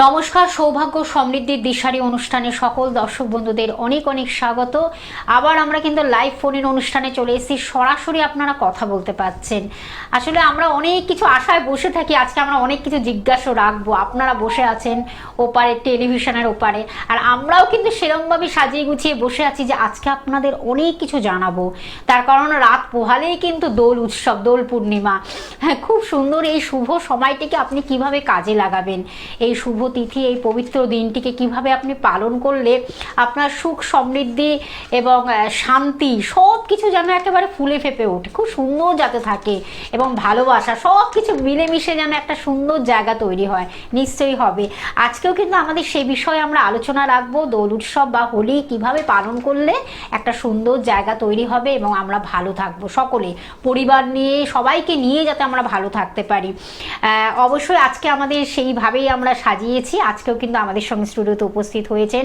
নমস্কার, সৌভাগ্য সমৃদ্ধির দিশারি অনুষ্ঠানে সকল দর্শক বন্ধুদের অনেক অনেক স্বাগত। আবার আমরা কিন্তু লাইভ ফোনের অনুষ্ঠানে চলে এসেছি, সরাসরি আপনারা কথা বলতে পাচ্ছেন। আসলে আমরা অনেক কিছু আশায় বসে থাকি, আজকে আমরা অনেক কিছু জিজ্ঞাসা রাখবো। আপনারা বসে আছেন ওপারে, টেলিভিশনের ওপারে, আর আমরাও কিন্তু সেরকমভাবে সাজিয়ে গুছিয়ে বসে আছি যে আজকে আপনাদের অনেক কিছু জানাবো। তার কারণ রাত পোহালেই কিন্তু দোল উৎসব, দোল পূর্ণিমা। হ্যাঁ, খুব সুন্দর এই শুভ সময়টিকে আপনি কিভাবে কাজে লাগাবেন, এই শুভ তিথি, এই পবিত্র দিনটিকে কিভাবে আপনি পালন করলে আপনার সুখ সমৃদ্ধি এবং শান্তি সব কিছু যেন একেবারে ফুলে ফেপে ওঠে, খুব সুন্দর যাতে থাকে, এবং ভালোবাসা সব কিছু মিলেমিশে যেন একটা সুন্দর জায়গা তৈরি হয়। নিশ্চয়ই হবে। আজকেও কিন্তু আমাদের সেই বিষয়ে আমরা আলোচনা রাখবো। দোল উৎসব বা হোলি কিভাবে পালন করলে একটা সুন্দর জায়গা তৈরি হবে এবং আমরা ভালো থাকবো, সকলে পরিবার নিয়ে, সবাইকে নিয়ে যাতে আমরা ভালো থাকতে পারি। অবশ্যই আজকে আমাদের সেইভাবেই আমরা সাজিয়েছি। আজকেও কিন্তু আমাদের সঙ্গে স্টুডিওতে উপস্থিত হয়েছেন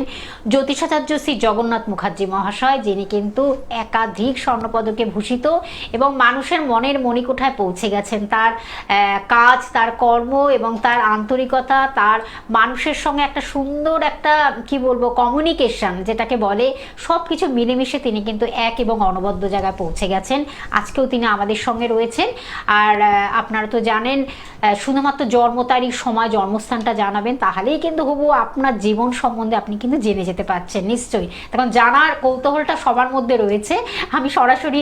জ্যোতিষাচার্য শ্রী জগন্নাথ মুখার্জি মহাশয়, যিনি কিন্তু একাধিক স্বর্ণপদকে ভূষিত এবং মানুষের মনের মণিকোঠায় পৌঁছে গেছেন। তার কাজ, তার কর্ম এবং তার আন্তরিকতা, তার মানুষের সঙ্গে একটা সুন্দর একটা কি বলবো কমিউনিকেশন যেটাকে বলে, সব কিছু মিলেমিশে তিনি কিন্তু এক এবং অনবদ্য জায়গায় পৌঁছে গেছেন। আজকেও তিনি আমাদের সঙ্গে রয়েছেন। আর আপনারা তো জানেন, শুধুমাত্র জন্ম তারিখ, সময়, জন্মস্থানটা জানাবেন, তাহলেই কিন্তু হবু আপনার জীবন সম্বন্ধে আপনি কিন্তু জেনে যেতে পারছেন। নিশ্চয়ই তখন জানার কৌতূহলটা সবার মধ্যে রয়েছে। আমি সরাসরি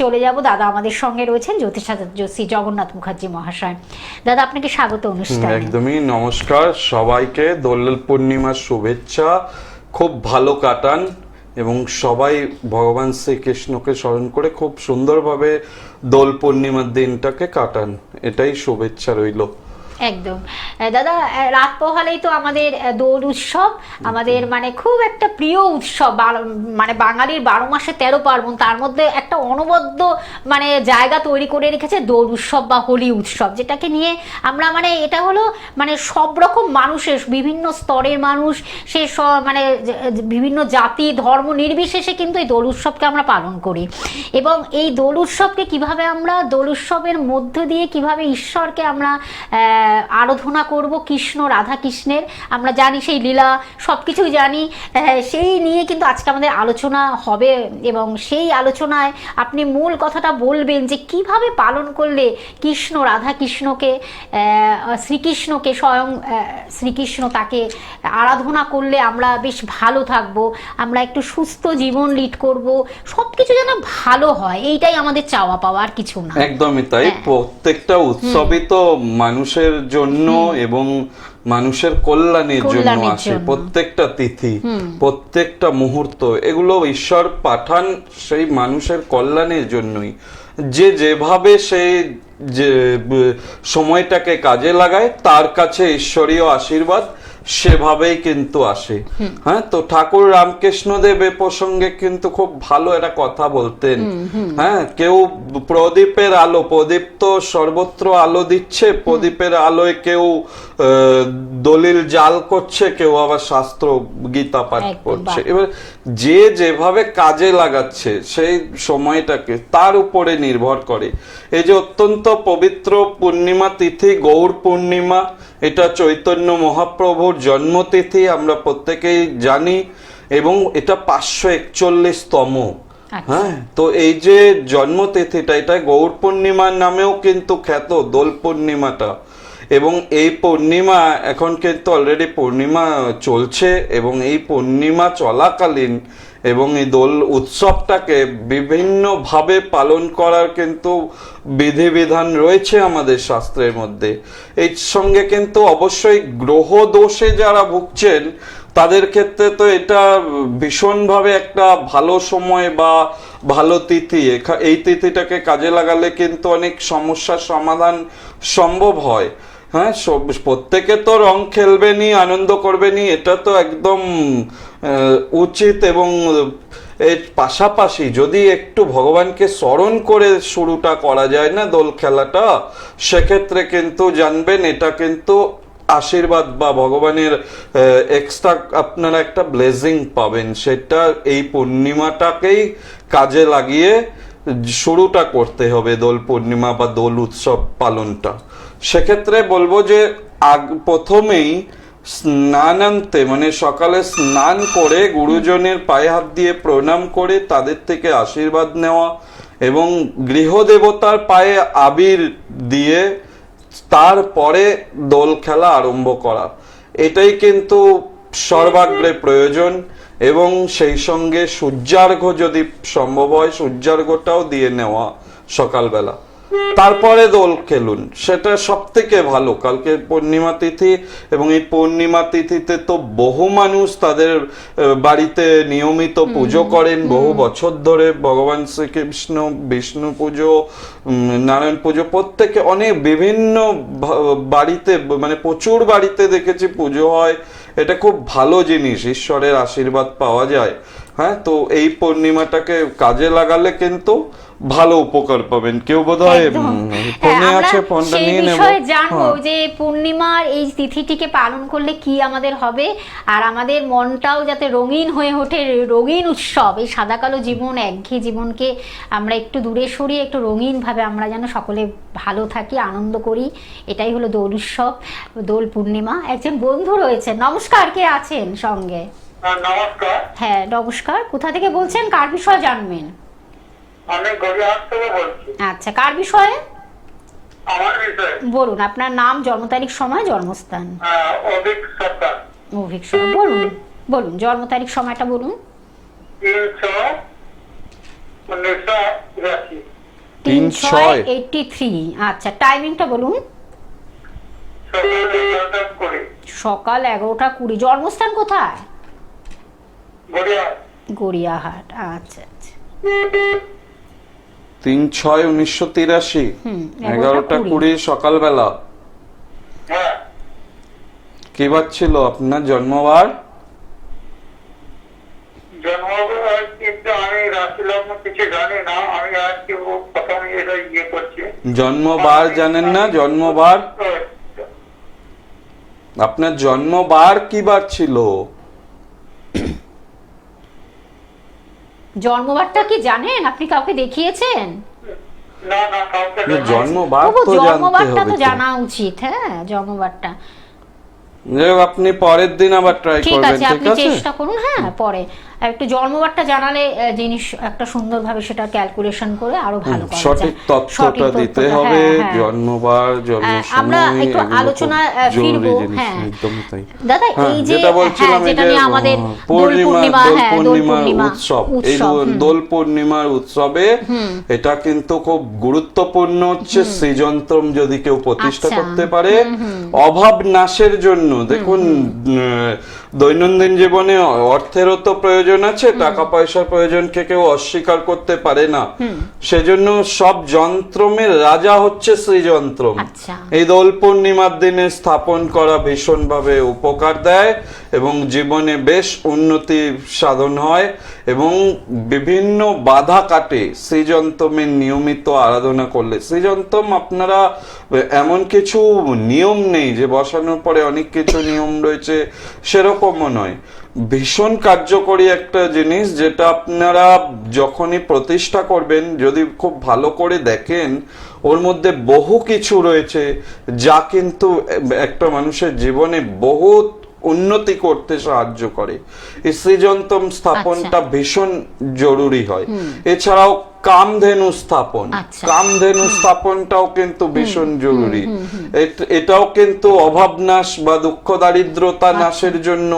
চলে যাব। দাদা আমাদের সঙ্গে রয়েছেন জ্যোতিষাচার্য শ্রী জগন্নাথ মুখার্জি মহাশয়। দাদা, আপনাকে স্বাগত অনুষ্ঠানে। একদমই নমস্কার সবাইকে, দোল পূর্ণিমার শুভেচ্ছা। খুব ভালো কাটান এবং সবাই ভগবান শ্রীকৃষ্ণকে স্মরণ করে খুব সুন্দরভাবে দোল পূর্ণিমার দিনটাকে কাটান, এটাই শুভেচ্ছা রইল। একদম দাদা, রাত পোহালেই তো আমাদের দোল উৎসব, আমাদের মানে খুব একটা প্রিয় উৎসব। মানে বাঙালির 12 মাসে 13 পার্বণ, তার মধ্যে একটা অনবদ্য মানে জায়গা তৈরি করে রেখেছে দোল উৎসব বা হোলি উৎসব, যেটাকে নিয়ে আমরা মানে এটা হলো মানে সব রকম মানুষের, বিভিন্ন স্তরের মানুষ, সে মানে বিভিন্ন জাতি ধর্ম নির্বিশেষে কিন্তু এই দোল উৎসবকে আমরা পালন করি। এবং এই দোল উৎসবকে কিভাবে আমরা, দোল উৎসবের মধ্য দিয়ে কিভাবে ঈশ্বরকে আমরা আরাধনা করব, কৃষ্ণ রাধা কৃষ্ণের, আমরা জানি সেই লীলা, সব কিছুই জানি। সেই নিয়ে কিন্তু আজকে আমাদের আলোচনা হবে এবং সেই আলোচনায় আপনি মূল কথাটা বলবেন যে কিভাবে পালন করলে কৃষ্ণ রাধা কৃষ্ণকে, শ্রীকৃষ্ণকে, স্বয়ং শ্রীকৃষ্ণ, তাকে আরাধনা করলে আমরা বেশ ভালো থাকবো, আমরা একটু সুস্থ জীবন লিড করব, সব কিছু যেন ভালো হয়, এইটাই আমাদের চাওয়া পাওয়া, আর কিছু না। একদমই তাই। প্রত্যেকটা উৎসবই তো মানুষের জন্য এবং মানুষের কল্যাণের জন্য আসে। প্রত্যেকটা তিথি, প্রত্যেকটা মুহূর্ত, এগুলো ঈশ্বর পাঠান সেই মানুষের কল্যাণের জন্যই। যে যেভাবে সেই যে সময়টাকে কাজে লাগায়, তার কাছে ঈশ্বরীয় আশীর্বাদ সেভাবেই কিন্তু আসে। হ্যাঁ, তো ঠাকুর রামকৃষ্ণদেব এ প্রসঙ্গে কিন্তু খুব ভালো একটা কথা বলতেন। হ্যাঁ, কেউ প্রদীপের আলো, প্রদীপ তো সর্বত্র আলো দিচ্ছে, প্রদীপের আলোয় কেউ দলিল জাল করছে, কেউ আবার শাস্ত্র গীতা পাঠ করছে। এবার যে যেভাবে কাজে লাগাচ্ছে সেই সময়টাকে, তার উপরে নির্ভর করে। এই যে অত্যন্ত পবিত্র পূর্ণিমা তিথি, গৌর পূর্ণিমা, এটা চৈতন্য মহাপ্রভুর জন্মতিথি, আমরা প্রত্যেকেই জানি, এবং এটা 541তম। হ্যাঁ, তো এই যে জন্মতিথিটা, এটা গৌর পূর্ণিমার নামেও কিন্তু খ্যাত, দোল পূর্ণিমাটা। এবং এই পূর্ণিমা এখন কিন্তু অলরেডি পূর্ণিমা চলছে, এবং এই পূর্ণিমা চলাকালীন এবং এই দোল উৎসবটাকে বিভিন্নভাবে পালন করার কিন্তু বিধিবিধান রয়েছে আমাদের শাস্ত্রের মধ্যে। এর সঙ্গে কিন্তু অবশ্যই গ্রহ দোষে যারা ভুগছেন তাদের ক্ষেত্রে তো এটা ভীষণভাবে একটা ভালো সময় বা ভালো তিথি। এই তিথিটাকে কাজে লাগালে কিন্তু অনেক সমস্যার সমাধান সম্ভব হয়। হ্যাঁ, প্রত্যেকে তো রং খেলবেনি, আনন্দ করবেনি, এটা তো একদম উচিত। এবং এর পাশাপাশি যদি একটু ভগবানকে স্মরণ করে শুরুটা করা যায় না দোল খেলাটা, সেক্ষেত্রে কিন্তু জানবেন এটা কিন্তু আশীর্বাদ বা ভগবানের এক্সট্রা আপনারা একটা ব্লেসিং পাবেন। সেটা এই পূর্ণিমাটাকেই কাজে লাগিয়ে শুরুটা করতে হবে, দোল পূর্ণিমা বা দোল উৎসব পালনটা। সেক্ষেত্রে বলবো যে প্রথমেই স্নানান্তে মানে সকালে স্নান করে গুরুজনের পায়ে হাত দিয়ে প্রণাম করে তাদের থেকে আশীর্বাদ নেওয়া এবং গৃহদেবতার পায়ে আবির দিয়ে তারপরে দোল খেলা আরম্ভ করা, এটাই কিন্তু সর্বাগ্রে প্রয়োজন। এবং সেই সঙ্গে সূর্যার্ঘ্য যদি সম্ভব হয় সূর্যার্ঘ্যটাও দিয়ে নেওয়া সকালবেলা, তারপরে দোল খেলুন, সেটা সব থেকে ভালো। কালকে পূর্ণিমা তিথি এবং এই পূর্ণিমা তিথিতে তো বহু মানুষ তাদের বাড়িতে নিয়মিত পুজো করেন বহু বছর ধরে। ভগবান শ্রীকৃষ্ণ, বিষ্ণু পুজো, নারায়ণ পুজো, প্রত্যেকে অনেক বিভিন্ন বাড়িতে মানে প্রচুর বাড়িতে দেখেছি পুজো হয়। এটা খুব ভালো জিনিস, ঈশ্বরের আশীর্বাদ পাওয়া যায়। হ্যাঁ, তো এই পূর্ণিমাটাকে কাজে লাগালে কিন্তু ভালো উপকার পাবেন। কেউ বোধহয় ফোনে আছে, ফোনটা নিয়ে নেব। জানবো যে পূর্ণিমার এই তিথিটিকে পালন করলে কি আমাদের হবে, আর আমাদের মনটাও যাতে রঙিন হয়ে ওঠে, রঙিন উৎসব। এই সাদা কালো জীবন, একঘেয়ে জীবনকে আমরা একটু দূরে সরিয়ে একটু রঙিন ভাবে আমরা যেন সকলে ভালো থাকি, আনন্দ করি, এটাই হলো দোল উৎসব, দোল পূর্ণিমা। একজন বন্ধু রয়েছে, নমস্কার, কে আছেন সঙ্গে? নমস্কার। হ্যাঁ নমস্কার, কোথা থেকে বলছেন, কার বিষয়ে জানবেন? আমি গড়িয়াহাট থেকে বলছি। আচ্ছা, কার বিষয়ে? আমার বিষয়ে বলুন, আপনার নাম, জন্ম তারিখ, সময়, জন্মস্থান। অভিক সরকার। অভিক সরকার, বলুন বলুন, জন্ম তারিখ, সময়টা বলুন। 3/6/1983। আচ্ছা, টাইমিংটা বলুন। সকাল 11:20। জন্মস্থান কোথায়? গড়িয়াহাট। আচ্ছা আচ্ছা। 3/6/1983, 11:20 সকালবেলা। হ্যাঁ। কি বার ছিল আপনার জন্মবার? জন্মবার কিন্তু আমি রাশি লগ্ন কিছু জানি না, আমি আজকে প্রথম এটা করছি। জন্মবার জানেন না? জন্মবার, আপনার জন্মবার কি বার ছিল? জন্মবারটা কি জানেন? আপনি কাউকে দেখিয়েছেন? না না, কাউকে জন্মবার তো জন্মবারটা তো জানা উচিত। হ্যাঁ, জন্মবারটা আপনি পরের দিন আবার ট্রাই করবেন, ঠিক আছে? আপনি চেষ্টা করুন, হ্যাঁ, পরে একটু জন্মবারটা জানালে জিনিস একটা সুন্দরভাবে সেটা ক্যালকুলেশন করে আরো ভালো করা যায়। সঠিক তথ্যটা দিতে হবে, জন্মবার, জন্মসময়, আমরা একটু আলোচনা ফিরবো। হ্যাঁ একদম তাই দাদা, এই যে যেটা বলছিলাম, যেটা নিয়ে আমাদের পূর্ণিমার উৎসব, এই দোল পূর্ণিমার উৎসবে এটা কিন্তু খুব গুরুত্বপূর্ণ হচ্ছে শ্রীযন্ত্রম যদি কেউ প্রতিষ্ঠা করতে পারে অভাব নাশের জন্য। দেখুন, দৈনন্দিন জীবনে অর্থেরও তো প্রয়োজন আছে, টাকা পয়সার প্রয়োজনকে কেউ অস্বীকার করতে পারে না। সেজন্য সব যন্ত্রমের রাজা হচ্ছে শ্রীযন্ত্রম। এই দোল পূর্ণিমার দিনে স্থাপন করা ভীষণভাবে উপকার দেয় এবং জীবনে বেশ উন্নতি সাধন হয় এবং বিভিন্ন বাধা কাটে শ্রীযন্ত্রমের নিয়মিত আরাধনা করলে। শ্রীযন্ত্রম আপনারা এমন কিছু নিয়ম নেই যে বসানোর পরে অনেক কিছু নিয়ম রয়েছে, সেরকমও নয়। ভীষণ কার্যকরী একটা জিনিস, যেটা আপনারা যখনই প্রতিষ্ঠা করবেন যদি খুব ভালো করে দেখেন ওর মধ্যে বহু কিছু রয়েছে যা কিন্তু একটা মানুষের জীবনে বহুত উন্নতি করতে সাহায্য করে। এই শ্রীযন্ত্রম স্থাপনটা ভীষণ জরুরি হয়। এছাড়াও কামধেনু স্থাপন, কামধেনু স্থাপনটাও কিন্তু ভীষণ জরুরি। এটাও কিন্তু অভাব নাশ বা দুঃখ দারিদ্রতা নাশের জন্য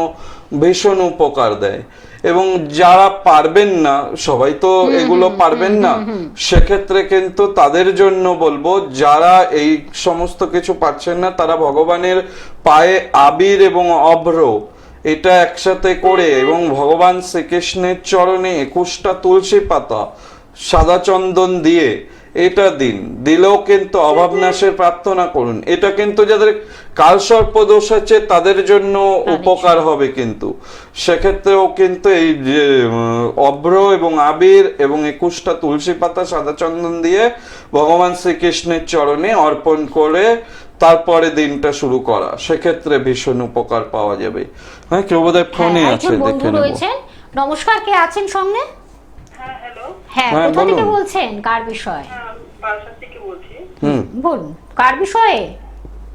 ভীষণ উপকার দেয়। এবং যারা পারবেন না, সবাই তো এগুলো পারবেন না, সেক্ষেত্রে কিন্তু তাদের জন্য বলবো যারা এই সমস্ত কিছু পারছেন না তারা ভগবানের পায়ে আবির এবং অভ্র এটা একসাথে করে এবং ভগবান শ্রীকৃষ্ণের চরণে 21টা তুলসী পাতা সাদা চন্দন দিয়ে এটা দিলেও কিন্তু অভাব নাশের প্রার্থনা করুন। এটা কিন্তু যাদের কালসর্প দোষ আছে তাদের জন্য উপকার হবে, কিন্তু সেক্ষেত্রেও কিন্তু এই যে অভ্র এবং আবির এবং 21টা তুলসী পাতা সাদা চন্দন দিয়ে ভগবান শ্রীকৃষ্ণের চরণে অর্পণ করে তারপরে দিনটা শুরু করা, সেক্ষেত্রে ভীষণ উপকার পাওয়া যাবে। হ্যাঁ, কেউ বোধহয় ফোনে আছে, দেখে নেব। নমস্কার, কে আছেন সঙ্গে? হ্যাঁ, কোথা থেকে বলছেন, কার বিষয়? বারাসাত থেকে বলছি। বলুন, কার বিষয়ে?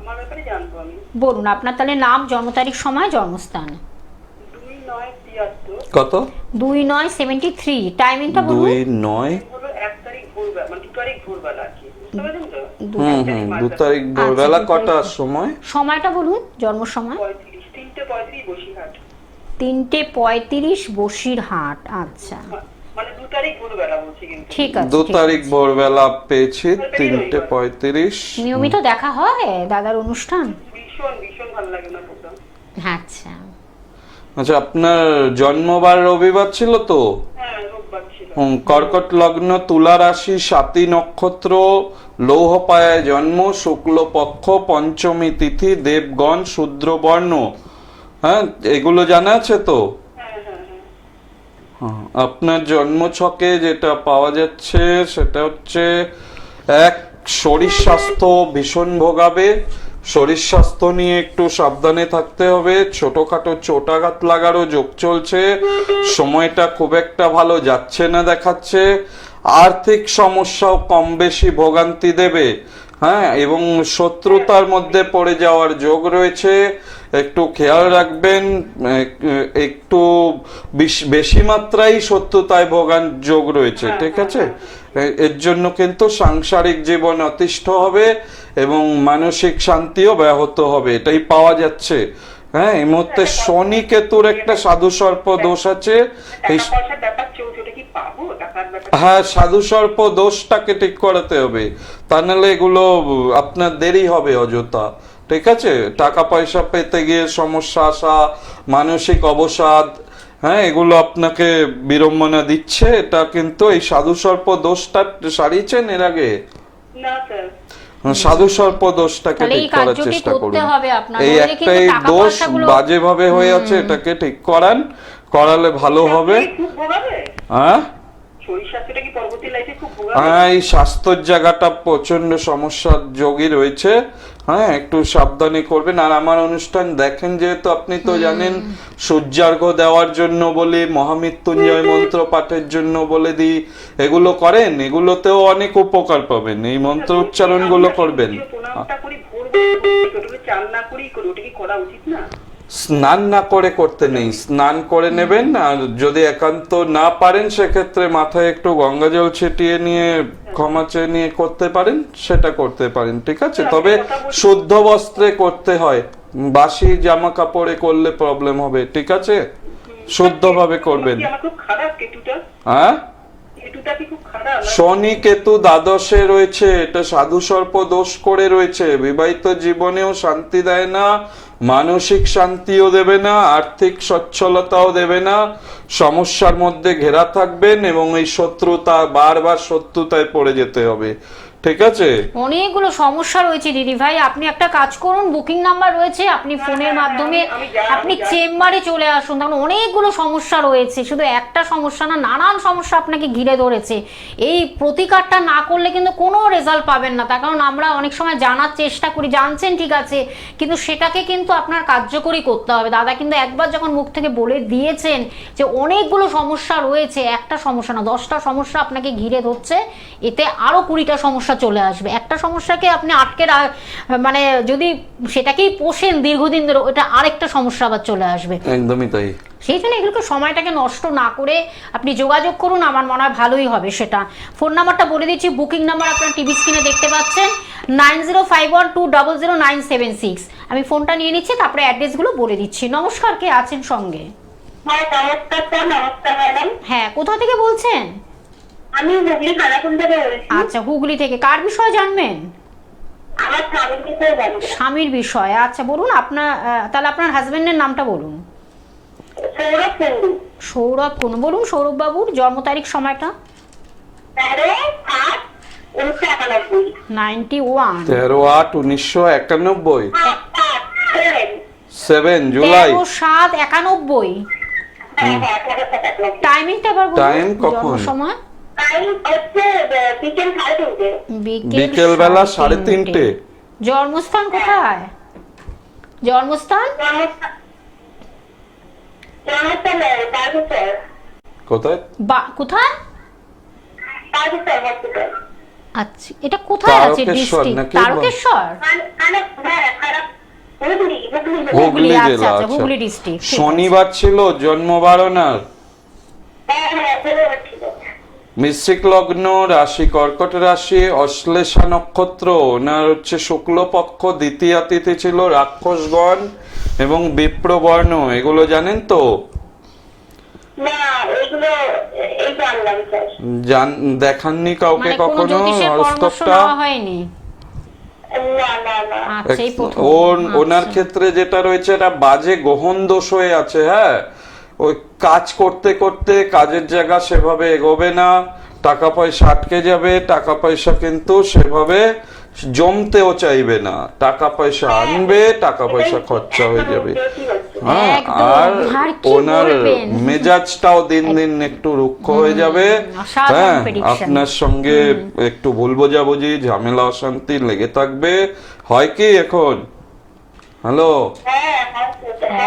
আমার ব্যাপারে জানবো আমি। বলুন আপনার তাহলে নাম, জন্ম তারিখ, সময়, জন্মস্থান। 2973 কত? 2973। টাইমিংটা বলুন। 29 হলো 1 তারিখ ভোরবেলা, মানে 2 তারিখ ভোরবেলা আর কি, বুঝতে পারলেন তো? 2 তারিখ ভোরবেলা। আচ্ছা, 2 কটার তারিখ। সময়? সময়টা বলুন, জন্ম সময়। 3:35 বসিরহাট। 3:35 বসিরহাট। আচ্ছা মানে 2 তারিখ ভোরবেলা বলছি কিন্তু। ঠিক আছে। 2 ঠিক তারিখ আছে। ভোরবেলা পেয়েছি 3:35। নিয়মিত দেখা হয় দাদার অনুষ্ঠান? ভীষণ ভীষণ ভালো লাগে না প্রোগ্রাম। আচ্ছা আচ্ছা, আপনার জন্মবার রবিবার ছিল তো? হ্যাঁ, রোববার ছিল। কর্কট লগ্ন, তুলা রাশি, 7ই নক্ষত্র, লৌহপায়ায় জন্ম, শুক্লপক্ষ, পঞ্চমী তিথি, দেবগণ, শূদ্র বর্ণ। হ্যাঁ, এগুলো জানা আছে তো? হ্যাঁ হ্যাঁ হ্যাঁ। আপনার জন্ম ছকে যেটা পাওয়া যাচ্ছে সেটা হচ্ছে, এক, শরীর স্বাস্থ্য ভীষণ ভোগাবে। শরীর স্বাস্থ্য নিয়ে একটু সাবধানে থাকতে হবে। ছোটখাটো চোটাঘাত লাগারও যোগ চলছে। সময়টা খুব একটা ভালো যাচ্ছে না দেখাচ্ছে। আর্থিক সমস্যাও কম বেশি ভোগান্তি দেবে। হ্যাঁ, এবং শত্রুতার মধ্যে পড়ে যাওয়ার যোগ রয়েছে। একটু খেয়াল রাখবেন, একটু বেশি মাত্রায় শত্রুতায় ভোগান যোগ রয়েছে, ঠিক আছে? এর জন্য কিন্তু সাংসারিক জীবন অতিষ্ঠ হবে এবং মানসিক শান্তিও ব্যাহত হবে, এটাই পাওয়া যাচ্ছে। হ্যাঁ, এই মুহূর্তে শনি কেতুর একটা সাধু সর্প দোষ আছে। এই টাকা পয়সার ব্যাপার চলছে, ওটা কি পাবো? টাকার ব্যাপার। হ্যাঁ, সাধু সর্প দোষটাকে ঠিক করাতে হবে, তা নাহলে এগুলো আপনার দেরি হবে অযথা, ঠিক আছে? টাকা পয়সা পেতে গিয়ে সমস্যা আসা, মানসিক অবসাদ, হ্যাঁ, এগুলো আপনাকে বিড়ম্বনা দিচ্ছে। এটা কিন্তু এই সাধু সর্প দোষটা সারিয়েছেন এর আগে? না স্যার। সাধু সর্প দোষটাকে তাহলে এই ঠিক করার কার্যটি চেষ্টা করতে করুন। হবে আপনার, এই নইলে কিন্তু একটাই টাকা দোষ পয়সাগুলো- বাজেভাবে হয়ে আছে, এটাকে ঠিক করান, করালে ভালো হবে। খুব ভোগাবে? হ্যাঁ, শরীর স্বাস্থ্যটা কি পরবর্তী লাইফে খুব ভোগাবে? হ্যাঁ, এই স্বাস্থ্যের জায়গাটা প্রচন্ড সমস্যার যোগী রয়েছে। হ্যাঁ, একটু সাবধানে করবেন। আর আমার অনুষ্ঠান দেখেন যেহেতু, আপনি তো জানেন সূর্যার্ঘ দেওয়ার জন্য বলি, মহামৃত্যুঞ্জয় মন্ত্র পাঠের জন্য বলে দিই, এগুলো করেন, এগুলোতেও অনেক উপকার পাবেন। এই মন্ত্র উচ্চারণগুলো করবেন। প্রণামটা করি ভোরবেলা, ওটা চান না করেই করি, ওটা কি করা উচিত না? স্নান না করে করতে নেই, স্নান করে নেবেন। আর যদি একান্ত না পারেন, সেক্ষেত্রে মাথায় একটু গঙ্গা জল ছিটিয়ে নিয়ে ক্ষমা চেয়ে নিয়ে করতে পারেন, সেটা করতে পারেন, ঠিক আছে? তবে শুদ্ধ বস্ত্রে করতে হয়, বাসি জামা কাপড়ে করলে প্রবলেম হবে, ঠিক আছে? শুদ্ধভাবে করবেন। আমার খুব খারাপ কেতুটা, হ্যাঁ, কেতুটা কি খুব খারাপ? শনি কেতু দ্বাদশে রয়েছে, এটা সাধু সর্প দোষ করে রয়েছে। বিবাহিত জীবনেও শান্তি দেয় না, মানসিক শান্তিও দেবে না, আর্থিক সচ্ছলতাও দেবে না, সমস্যার মধ্যে ঘেরা থাকবেন এবং এই শত্রুতা, বারবার শত্রুতায় পড়ে যেতে হবে, ঠিক আছে? অনেকগুলো সমস্যা রয়েছে দিদি ভাই। আপনি একটা কাজ করুন, বুকিং নাম্বার রয়েছে, আপনি ফোনের মাধ্যমে আপনি চেম্বারে চলে আসুন। তখন অনেকগুলো সমস্যা রয়েছে, শুধু একটা সমস্যা না, নানান সমস্যা আপনাকে ঘিরে ধরেছে। এই প্রতিকারটা না করলে কিন্তু কোনো রেজাল্ট পাবেন না। তার কারণ আমরা অনেক সময় জানার চেষ্টা করি, জানছেন ঠিক আছে, কিন্তু সেটাকে কিন্তু আপনার কার্যকরী করতে হবে। দাদা কিন্তু একবার যখন মুখ থেকে বলে দিয়েছেন যে অনেকগুলো সমস্যা রয়েছে, একটা সমস্যা না 10টা সমস্যা আপনাকে ঘিরে ধরছে, এতে আরো 20টা সমস্যা চলে আসবে। একটা সমস্যাকে আপনি মানে যদি সেটাকেই পোষেন দীর্ঘদিন ধরে, ওটা আরেকটা সমস্যা আবার চলে আসবে। একদমই তাই। সেই জন্য এগুলোকে সময়টাকে নষ্ট না করে আপনি যোগাযোগ করুন, আমার মনে হয় ভালোই হবে সেটা। ফোন নাম্বারটা বলে দিচ্ছি, বুকিং নাম্বার আপনার টিভি স্ক্রিনে দেখতে পাচ্ছেন, 9051200976। আমি ফোনটা নিয়ে নিচ্ছি, তারপরে অ্যাড্রেসগুলো বলে দিচ্ছি। নমস্কার, কে আছেন সঙ্গে? হ্যাঁ নমস্কার স্যার। নমস্কার ম্যাডাম। হ্যাঁ, কোথা থেকে বলছেন? আমি হুগলি খানাকুল থেকে বলছি। আচ্ছা, হুগলি থেকে। কার বিষয়ে জানবেন? আমার স্বামীর বিষয়ে জানবো। স্বামীর বিষয়ে। আচ্ছা বলুন, আপনার তাহলে আপনার হাজবেন্ডের নামটা বলুন। সৌরভ কুন্ডু। সৌরভ কুন্ডু। বলুন সৌরভ বাবুর জন্ম তারিখ, সময়টা। 13/8/1991। 91। 13/8/1991। 7 জুলাই। 13/7/91। টাইমিংটা আবার বলুন। টাইম কখন? জন্ম সময়? টাইম হচ্ছে বিকেল 3:30। বিকেল বেলা 3:30। জন্মস্থান কোথায়? জন্মস্থান জন্মস্থান তারকেশ্বর। কোথায়? কোথায়? তারকেশ্বর হসপিটাল। আচ্ছা, এটা কোথায় আছে? তারকেশ্বর ডিস্ট্রিক্ট নাকি? তারকেশ্বর, হুগলি আচ্ছা, জেলা। আচ্ছা, আচ্ছা, হুগলি ডিস্ট্রিক্ট। শনিবার ছিল জন্মবারণার। বৃশ্চিক লগ্ন, রাশি কর্কট রাশি, অশ্লেষা নক্ষত্র, ওনার হচ্ছে শুক্লপক্ষ, দ্বিতীয়া তিথি ছিল, রাক্ষসগণ এবং বিপ্রবর্ণ, এগুলো জানেন তো? দেখাননি কাউকে মানে কোনো কখনো জ্যোতিষের পরামর্শ হরস্কোপটা? নেওয়া হয়নি? আচ্ছা, এই প্রথম। ওনার আচ্ছা। ক্ষেত্রে যেটা রয়েছে, এটা বাজে গ্রহণ দোষ হয়ে আছে। হ্যাঁ, ওই কাজ করতে করতে কাজের জায়গা সেভাবে এগোবে না, টাকা পয়সা আটকে যাবে, টাকা পয়সা কিন্তু সেভাবে জমতেও চাইবে না, টাকা পয়সা আনবে, টাকা পয়সা খরচা হয়ে যাবে। হ্যাঁ, একদম। আর আর কি ওনার বলবেন? মেজাজটাও দিন দিন একটু রুক্ষ হয়ে যাবে। অসাধারণ হ্যাঁ, prediction। আপনার সঙ্গে একটু ভুল বোঝাবুঝি, ঝামেলা, অশান্তি লেগে থাকবে। হয় কি এখন? হ্যালো,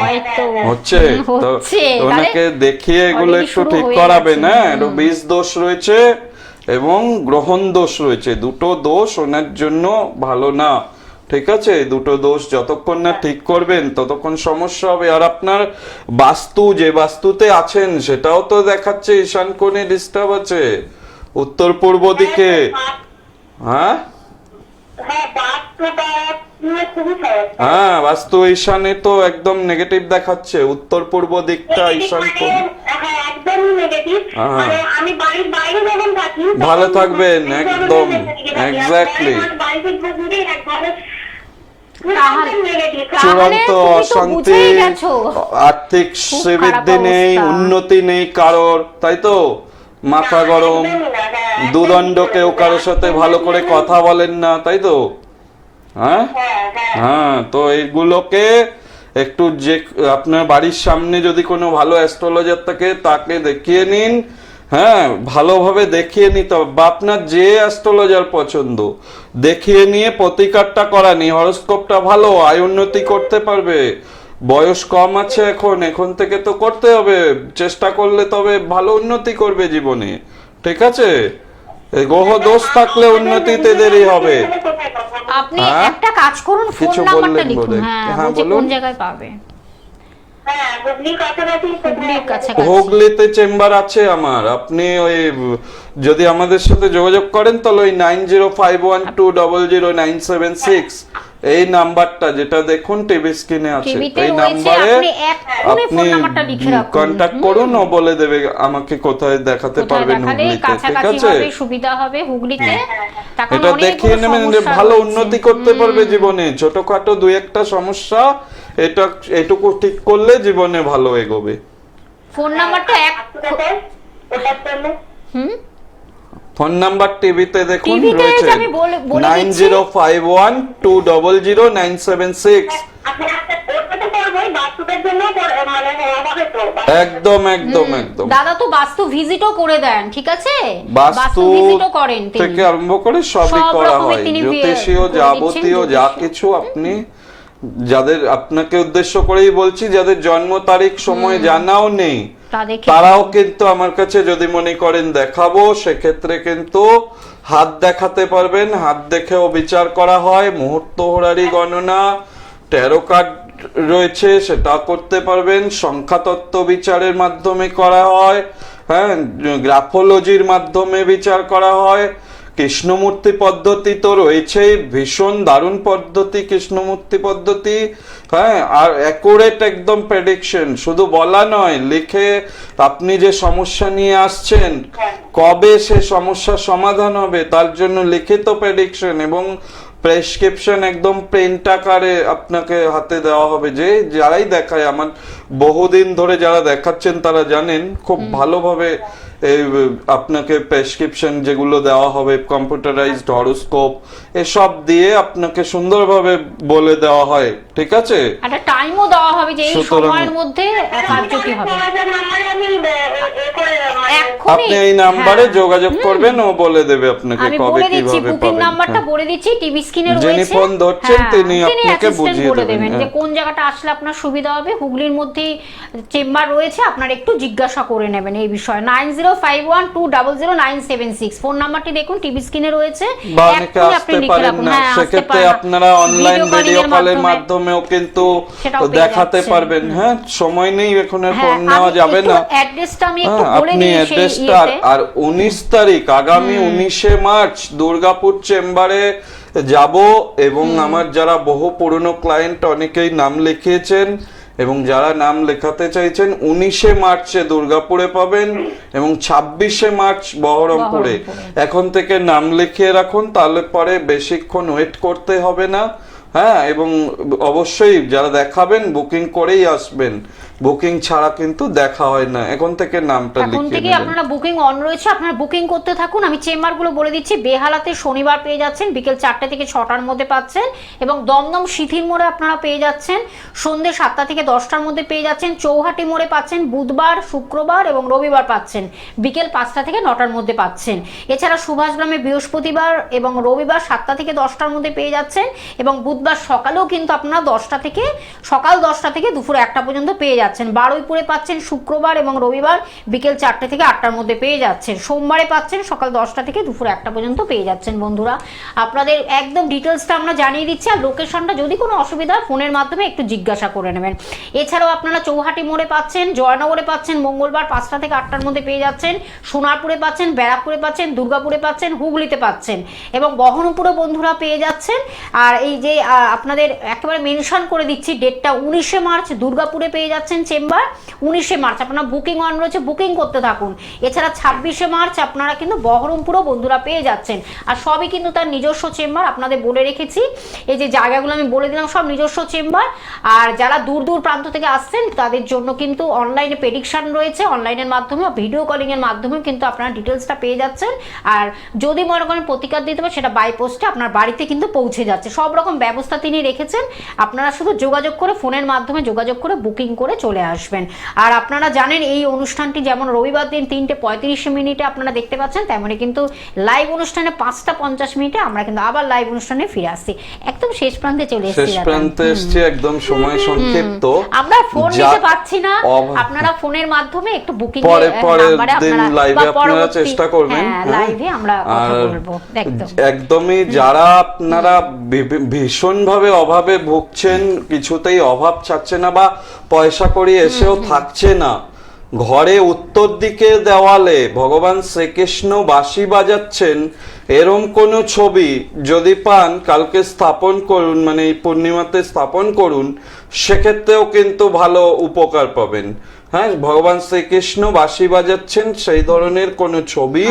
হয়তো হচ্ছে তো হচ্ছে, ওনাকে দেখিয়ে এগুলো already একটু শুরু ঠিক হয়ে করাবেন। গেছে। হ্যাঁ, একটু বীজ দোষ রয়েছে এবং গ্রহণ দোষ রয়েছে, দুটো দোষ ওনার জন্য ভালো না। ঠিক আছে, দুটো দোষ যতক্ষণ না ঠিক করবেন ততক্ষণ সমস্যা হবে। আর আপনার বাস্তু, যে বাস্তুতে আছেন সেটাও তো দেখাচ্ছে ঈশান কোণে ডিস্টার্ব আছে, উত্তর পূর্ব দিকে। হ্যাঁ হ্যাঁ, বাস্তু ঈশানে তো একদম নেগেটিভ দেখাচ্ছে, উত্তর পূর্ব দিকটা ঈশান কোণ। ভালো থাকবেন, একদম এক্স্যাক্টলি। চূড়ান্ত অশান্তি, আর্থিক শ্রীবৃদ্ধি নেই, উন্নতি নেই কারোর, তাই তো? মাথা গরম, দুদণ্ড, কেউ কারোর সাথে ভালো করে কথা বলেন না, তাই তো? হ্যাঁ হ্যাঁ, তো এইগুলোকে একটু, যে আপনার বাড়ির সামনে যদি কোনো ভালো অ্যাস্ট্রোলজার থাকে তাকে দেখিয়ে নিন। হ্যাঁ, ভালোভাবে দেখিয়ে নিতে হবে, বা আপনার যে অ্যাস্ট্রোলজার পছন্দ দেখিয়ে নিয়ে প্রতিকারটা করানি। হরস্কোপটা ভালো, আয় উন্নতি করতে পারবে। বয়স কম আছে এখন থেকে তো করতে হবে, চেষ্টা করলে তবে ভালো উন্নতি করবে জীবনে। ঠিক আছে, গ্রহ দোষ থাকলে উন্নতিতে দেরি হবে। আপনি একটা কাজ করুন, ফোন কিছু নাম্বারটা বললেন লিখুন। বোধহয়। হ্যাঁ, হ্যাঁ, বলছি কোন বলুন। জায়গায় পাবে? হুগলির কাছাকাছি। হুগলিতে চেম্বার আছে আমার। আপনি ওই যদি আমাদের সাথে যোগাযোগ করেন তাহলে ওই 9051200976 এই নাম্বারটা, যেটা দেখুন টিভি স্ক্রিনে আছে, টিভিতে এই রয়েছে, নাম্বারে আপনি এক্ষুনি ফোন নাম্বারটা লিখে রাখুন। কন্টাক্ট করুন, ও বলে দেবে আমাকে কোথায় দেখাতে কোথায় পারবেন দেখালে হুগলিতে। ঠিক কাছাকাছি আছে, হবে, সুবিধা হবে হুগলিতে। তখন এটা অনেকগুলো দেখিয়ে নেবেন যে সমস্যা ভালো রয়েছে। উন্নতি করতে পারবে জীবনে। ছোটখাটো দুই একটা সমস্যা, এটুকু ঠিক করলে জীবনে ভালো এগোবে। ফোন নাম্বারটা ফোন নাম্বার টিভিতে দেখুন টিভিতে রয়েছে, আমি বলে দিচ্ছি। 9051200976। একদম একদম একদম। দাদা তো বাস্তু ভিজিটও করে দেন, ঠিক আছে? বাস্তু ভিজিটও করেন তিনি। থেকে আরম্ভ করে সবই সব করা রকমের হয়, তিনি জ্যোতিষীয় করে যাবতীয় দিচ্ছেন, যা জ্যোতিষীয়। কিছু। আপনি যাদের, আপনাকে উদ্দেশ্য করেই বলছি, যাদের জন্ম তারিখ সময় জানাও নেই তা দেখে তারাও কিন্তু আমার কাছে যদি মনে করেন দেখাবো, সেক্ষেত্রে কিন্তু হাত দেখাতে পারবেন। হাত দেখেও বিচার করা হয়, মুহূর্ত হোরারি গণনা, ট্যারো কার্ড রয়েছে, সেটা করতে পারবেন। সংখ্যাতত্ত্ব বিচারের মাধ্যমে করা হয়, হ্যাঁ, গ্রাফোলজির মাধ্যমে বিচার করা হয়। কৃষ্ণমূর্তি পদ্ধতি তো রয়েছেই, ভীষণ দারুণ পদ্ধতি কৃষ্ণমূর্তি পদ্ধতি। হ্যাঁ, আর অ্যাকুরেট একদম প্রেডিকশন, শুধু বলা নয়, লিখে আপনি যে সমস্যা নিয়ে আসছেন কবে সে সমস্যার সমাধান হবে তার জন্য লিখিত প্রেডিকশন এবং প্রেসক্রিপশন একদম প্রিন্ট আকারে আপনাকে হাতে দেওয়া হবে। যে যারাই দেখায়, আমার বহুদিন ধরে যারা দেখাচ্ছেন তারা জানেন খুব ভালোভাবে এই আপনাকে প্রেসক্রিপশন যেগুলো দেওয়া হবে, কম্পিউটারাইজড হরোস্কোপ, এসব দিয়ে আপনাকে সুন্দরভাবে বলে দেওয়া হয়। ঠিক আছে, একটা টাইমও দেওয়া হবে যে এই সুতরাং সময়ের মধ্যে কার্যকরী হবে। আপনি এই নাম্বারে যোগাযোগ করবেন, ও বলে দেবে আপনাকে আমি কবে বলে দিচ্ছি, কিভাবে বুকিং পাবেন। নাম্বারটা বলে দিচ্ছি, টিভি স্ক্রিনে রয়েছে। যিনি ফোন ধরছেন তিনি আপনাকে assistant বুঝিয়ে বলে দেবেন। যে কোন জায়গাটা আসলে আপনার সুবিধা হবে। হুগলির মধ্যেই চেম্বার রয়েছে, আপনারা একটু জিজ্ঞাসা করে নেবেন এই বিষয়ে। 90 051200976 ফোন নাম্বারটি দেখুন টিভি স্ক্রিনে রয়েছে, বা অনেকে আসতে পারেন না, সেক্ষেত্রে আপনারা অনলাইন ভিডিও কলের মাধ্যমেও কিন্তু দেখাতে পারবেন। হ্যাঁ, সময় নেই এখন আর ফোন নেওয়া যাবে না। অ্যাড্রেসটা আমি একটু বলে আপনি দিই অ্যাড্রেসটা, আর 19 তারিখ আগামী 19শে মার্চ দুর্গাপুর চেম্বারে যাব, এবং আমার যারা বহু পুরনো ক্লায়েন্ট অনেকেই নাম লিখিয়েছেন এবং যারা নাম লেখাতে চাইছেন 19শে মার্চে দুর্গাপুরে পাবেন এবং 26শে মার্চ বহরমপুরে। এখন থেকে নাম লিখিয়ে রাখুন, তাহলে পরে বেশিক্ষণ ওয়েট করতে হবে না। হ্যাঁ, এবং অবশ্যই যারা দেখাবেন বুকিং করেই আসবেন, বুকিং ছাড়া কিন্তু দেখা হয় না। এখন থেকে নামটা লিখে এখন থেকে আপনারা বুকিং অন রয়েছে, আপনারা বুকিং করতে থাকুন। আমি চেম্বারগুলো বলে দিচ্ছি। বেহালাতে শনিবার পেয়ে যাচ্ছেন বিকেল 4টে থেকে 6টার মধ্যে পাচ্ছেন, এবং দমদম শিথির মোড়ে আপনারা পেয়ে যাচ্ছেন সন্ধ্যে 7টা থেকে 10টার মধ্যে পেয়ে যাচ্ছেন। চৌহাটি মোড়ে পাচ্ছেন বুধবার, শুক্রবার এবং রবিবার পাচ্ছেন বিকেল 5টা থেকে 9টার মধ্যে পাচ্ছেন। এছাড়া সুভাষগ্রামে বৃহস্পতিবার এবং রবিবার 7টা থেকে 10টার মধ্যে পেয়ে যাচ্ছেন, এবং বুধবার সকালেও কিন্তু আপনারা সকাল 10টা থেকে দুপুর 1টা পর্যন্ত পেয়ে যাচ্ছেন। বারুইপুরে পাচ্ছেন শুক্রবার এবং রবিবার বিকেল 4টে থেকে 8টার মধ্যে পেয়ে যাচ্ছেন। সোমবারে পাচ্ছেন সকাল 10টা থেকে দুপুর 1টা পর্যন্ত পেয়ে যাচ্ছেন। বন্ধুরা, আপনাদের একদম ডিটেলসটা আমরা জানিয়ে দিচ্ছি, আর লোকেশনটা যদি কোনো অসুবিধা ফোনের মাধ্যমে একটু জিজ্ঞাসা করে নেবেন। এছাড়াও আপনারা চৌহাটি মোড়ে পাচ্ছেন, জয়নগরে পাচ্ছেন মঙ্গলবার 5টা থেকে 8টার মধ্যে পেয়ে যাচ্ছেন, সোনারপুরে পাচ্ছেন, ব্যারাকপুরে পাচ্ছেন, দুর্গাপুরে পাচ্ছেন, হুগলিতে পাচ্ছেন, এবং বহরমপুরে বন্ধুরা পেয়ে যাচ্ছেন। আর এই যে আপনাদের একেবারে মেনশন করে দিচ্ছি ডেটটা, 19শে মার্চ দুর্গাপুরে পেয়ে যাচ্ছেন চেম্বার। 19শে মার্চ আপনারা বুকিং অন রয়েছে, বুকিং করতে থাকুন। এছাড়া 26শে মার্চ আপনারা কিন্তু বহরমপুরও বন্ধুরা পেয়ে যাচ্ছেন, আর সবই কিন্তু তার নিজস্ব চেম্বার। আপনাদের বলে রেখেছি, এই যে জায়গাগুলো আমি বলে দিলাম সব নিজস্ব চেম্বার। আর যারা দূর দূর প্রান্ত থেকে আসছেন তাদের জন্য কিন্তু অনলাইনে প্রেডিকশন রয়েছে, অনলাইনের মাধ্যমে ভিডিও কলিং এর মাধ্যমে কিন্তু আপনারা ডিটেলসটা পেয়ে যাচ্ছেন। আর যদি মনে করেন প্রতিকার দিতে হবে, সেটা বাই পোস্টে আপনার বাড়িতে কিন্তু পৌঁছে যাচ্ছে। সব রকম ব্যবস্থা তিনি রেখেছেন, আপনারা শুধু যোগাযোগ করে ফোনের মাধ্যমে যোগাযোগ করে বুকিং করে চলে আসবেন। আর আপনারা জানেন এই অনুষ্ঠানটি যেমন রবিবার দিন 3:35 আপনারা দেখতে পাচ্ছেন, তেমনি কিন্তু লাইভ অনুষ্ঠানে 5:50 আমরা কিন্তু আবার লাইভ অনুষ্ঠানে ফিরে আসছি। একদম শেষ প্রান্তে চলে এসেছি, শেষ প্রান্তে এসেছি, একদম সময় সংক্ষিপ্ত, আমরা ফোন নিতে পাচ্ছি না। আপনারা ফোনের মাধ্যমে একটু বুকিং পরের দিন লাইভে আপনারা চেষ্টা করবেন, লাইভে আমরা কথা বলবো। একদমই যারা আপনারা ভীষণভাবে অভাবে ভুগছেন, কিছুতেই অভাব ছাড়ছে না, বা পয়সা করি এসেও থাকছে না, ঘরে উত্তর দিকে দেওয়ালে ভগবান শ্রীকৃষ্ণ বাঁশি বাজাচ্ছেন, এরম কোনো ছবি যদি পান কালকে স্থাপন করুন, মানে এই পূর্ণিমাতে স্থাপন করুন, সেক্ষেত্রেও কিন্তু ভালো উপকার পাবেন। হ্যাঁ, ভগবান শ্রীকৃষ্ণ বাঁশি বাজাচ্ছেন সেই ধরনের কোনো ছবি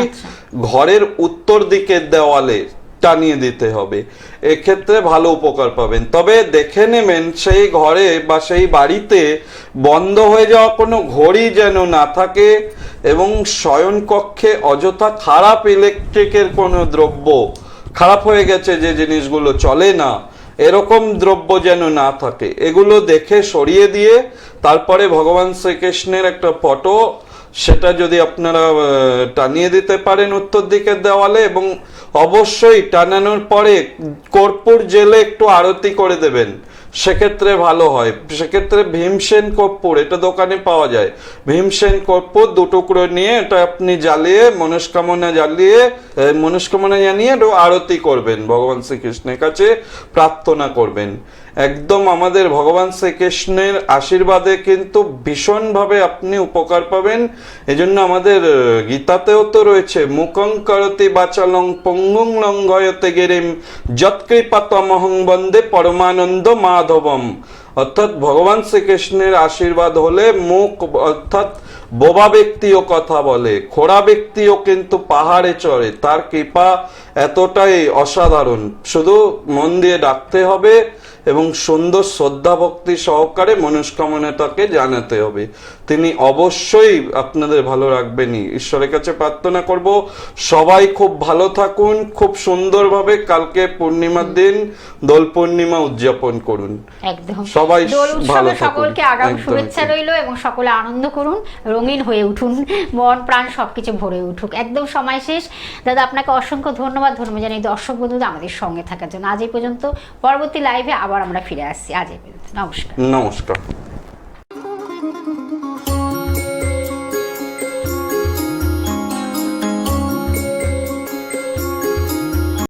ঘরের উত্তর দিকের দেওয়ালে টানিয়ে দিতে হবে, এক্ষেত্রে ভালো উপকার পাবেন। তবে দেখে নেবেন সেই ঘরে বা সেই বাড়িতে বন্ধ হয়ে যাওয়া কোনো ঘড়ি যেন না থাকে, এবং শয়নকক্ষে অযথা খারাপ ইলেকট্রিকের কোনো দ্রব্য, খারাপ হয়ে গেছে যে জিনিসগুলো চলে না, এরকম দ্রব্য যেন না থাকে। এগুলো দেখে সরিয়ে দিয়ে তারপরে ভগবান শ্রীকৃষ্ণের একটা ফটো, সেটা যদি আপনারা টানিয়ে দিতে পারেন উত্তর দিকের দেওয়ালে, এবং অবশ্যই টানানোর পরে কর্পূর জেলে একটু আরতি করে দেবেন, সেক্ষেত্রে ভালো হয়। সেক্ষেত্রে ভীমসেন কর্পূর, এটা দোকানে পাওয়া যায়, ভীমসেন কর্পূর 2 টুকরো নিয়ে এটা আপনি জ্বালিয়ে মনস্কামনা জানিয়ে একটু আরতি করবেন, ভগবান শ্রীকৃষ্ণের কাছে প্রার্থনা করবেন। একদম আমাদের ভগবান শ্রীকৃষ্ণের আশীর্বাদে কিন্তু ভীষণভাবে আপনি উপকার পাবেন। এজন্য আমাদের গীতাতেও তো রয়েছে, মুখং করতি বাচালং পঙ্গুং লঙ্ঘয়তে গিরিম যৎকৃপাতমহং বন্দে পরমানন্দ মাধবম। অর্থাৎ ভগবান শ্রীকৃষ্ণের আশীর্বাদ হলে মুখ, অর্থাৎ বোবা ব্যক্তিও কথা বলে, খোড়া ব্যক্তিও কিন্তু পাহাড়ে চড়ে, তার কৃপা এতটাই অসাধারণ। শুধু মন দিয়ে ডাকতে হবে এবং সুন্দর শ্রদ্ধা ভক্তি সহকারে মনস্কামনাটাকে জানাতে হবে, তিনি অবশ্যই আপনাদের ভালো রাখবেনই। ঈশ্বরের কাছে প্রার্থনা করব সবাই খুব ভালো থাকুন, খুব সুন্দরভাবে কালকে পূর্ণিমার দিন দোল পূর্ণিমা উদযাপন করুন। একদম সবাই ভালো থাকুন, সকলকে আগাম শুভেচ্ছা রইল, এবং সকলে আনন্দ করুন, রঙিন হয়ে উঠুন, মন প্রাণ সবকিছু ভরে উঠুক। একদম সময় শেষ। দাদা আপনাকে অসংখ্য ধন্যবাদ জানাই দর্শক বন্ধুদের আমাদের সঙ্গে থাকার জন্য। আজ এই পর্যন্ত, পরবর্তী লাইভে আবার আমরা ফিরে আসছি। আজ এই পর্যন্ত, নমস্কার। নমস্কার।